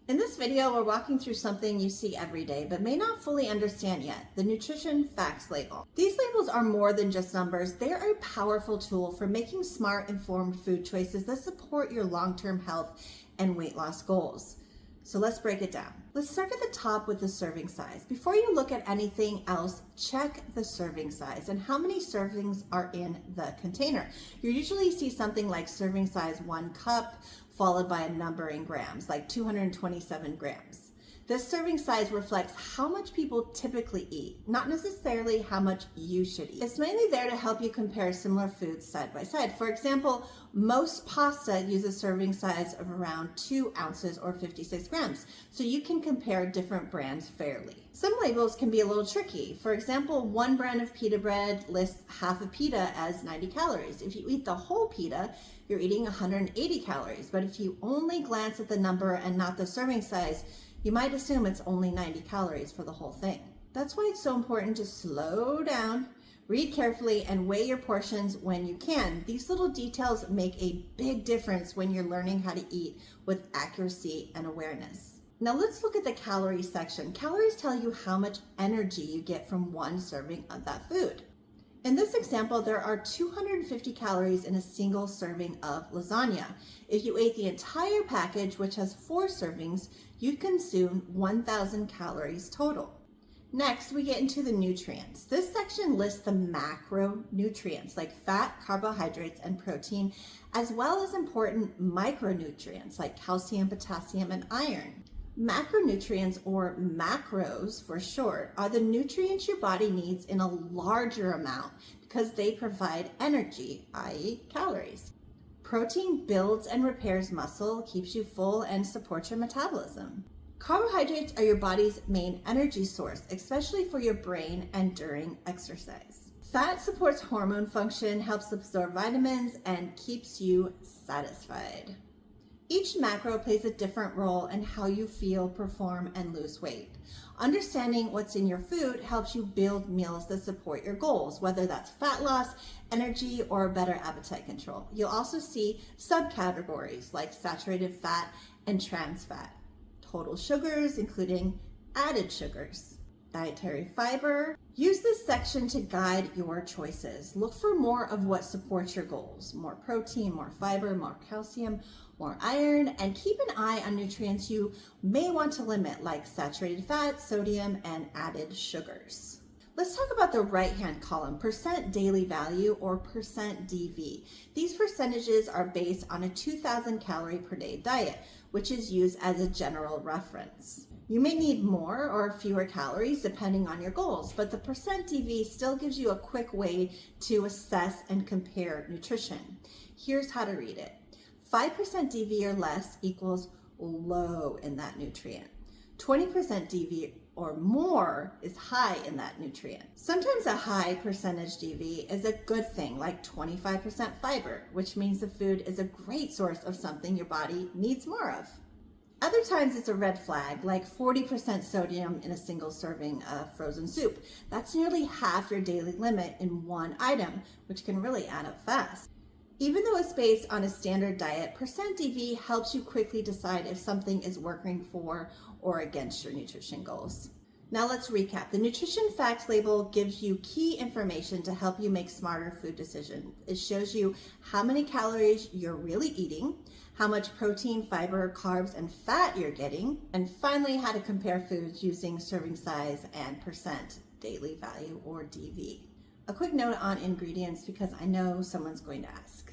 In this video, we're walking through something you see every day but may not fully understand yet, the nutrition facts label. These labels are more than just numbers. They're a powerful tool for making smart, informed food choices that support your long-term health and weight loss goals. So let's break it down. Let's start at the top with the serving size. Before you look at anything else, check the serving size and how many servings are in the container. You usually see something like serving size 1 cup, followed by a number in grams, like 227 grams. This serving size reflects how much people typically eat, not necessarily how much you should eat. It's mainly there to help you compare similar foods side by side. For example, most pasta uses a serving size of around 2 ounces or 56 grams, so you can compare different brands fairly. Some labels can be a little tricky. For example, one brand of pita bread lists half a pita as 90 calories. If you eat the whole pita, you're eating 180 calories. But if you only glance at the number and not the serving size, you might assume it's only 90 calories for the whole thing. That's why it's so important to slow down, read carefully, and weigh your portions when you can. These little details make a big difference when you're learning how to eat with accuracy and awareness. Now let's look at the calories section. Calories tell you how much energy you get from one serving of that food. In this example, there are 250 calories in a single serving of lasagna. If you ate the entire package, which has 4 servings, you'd consume 1,000 calories total. Next, we get into the nutrients. This section lists the macronutrients like fat, carbohydrates, and protein, as well as important micronutrients like calcium, potassium, and iron. Macronutrients, or macros for short, are the nutrients your body needs in a larger amount because they provide energy, i.e. calories. Protein builds and repairs muscle, keeps you full, and supports your metabolism. Carbohydrates are your body's main energy source, especially for your brain and during exercise. Fat supports hormone function, helps absorb vitamins, and keeps you satisfied. Each macro plays a different role in how you feel, perform, and lose weight. Understanding what's in your food helps you build meals that support your goals, whether that's fat loss, energy, or better appetite control. You'll also see subcategories like saturated fat and trans fat, total sugars, including added sugars, dietary fiber. Use this section to guide your choices. Look for more of what supports your goals: more protein, more fiber, more calcium, more iron, and keep an eye on nutrients you may want to limit, like saturated fat, sodium, and added sugars. Let's talk about the right-hand column, percent daily value, or percent DV. These percentages are based on a 2,000 calorie per day diet, which is used as a general reference. You may need more or fewer calories depending on your goals, but the percent DV still gives you a quick way to assess and compare nutrition. Here's how to read it. 5% DV or less equals low in that nutrient. 20% DV or more is high in that nutrient. Sometimes a high percentage DV is a good thing, like 25% fiber, which means the food is a great source of something your body needs more of. Other times it's a red flag, like 40% sodium in a single serving of frozen soup. That's nearly half your daily limit in one item, which can really add up fast. Even though it's based on a standard diet, percent DV helps you quickly decide if something is working for or against your nutrition goals. Now let's recap. The nutrition facts label gives you key information to help you make smarter food decisions. It shows you how many calories you're really eating, how much protein, fiber, carbs, and fat you're getting, and finally how to compare foods using serving size and percent daily value, or DV. A quick note on ingredients, because I know someone's going to ask.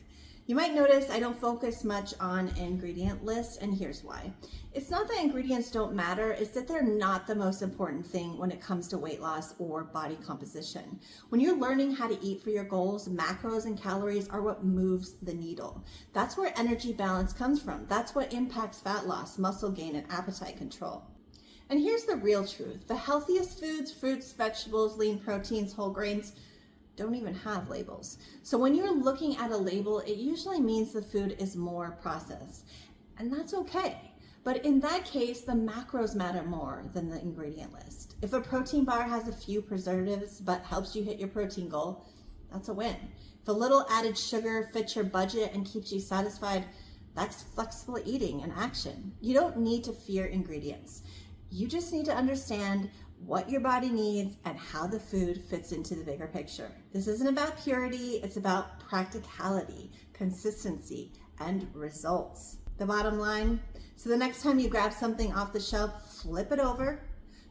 You might notice I don't focus much on ingredient lists, and here's why. It's not that ingredients don't matter, it's that they're not the most important thing when it comes to weight loss or body composition. When you're learning how to eat for your goals, macros and calories are what moves the needle. That's where energy balance comes from. That's what impacts fat loss, muscle gain, and appetite control. And here's the real truth. The healthiest foods, fruits, vegetables, lean proteins, whole grains, don't even have labels. So when you're looking at a label, it usually means the food is more processed, and that's okay. But in that case, the macros matter more than the ingredient list. If a protein bar has a few preservatives but helps you hit your protein goal, that's a win. If a little added sugar fits your budget and keeps you satisfied, That's flexible eating in action. You don't need to fear ingredients. You just need to understand what your body needs and how the food fits into the bigger picture. This isn't about purity, it's about practicality, consistency, and results. The bottom line, so the next time you grab something off the shelf, flip it over,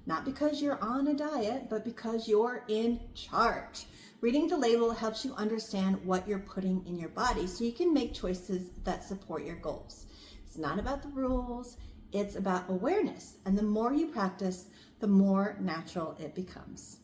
not because you're on a diet, but because you're in charge. Reading the label helps you understand what you're putting in your body so you can make choices that support your goals. It's not about the rules, it's about awareness. And the more you practice, the more natural it becomes.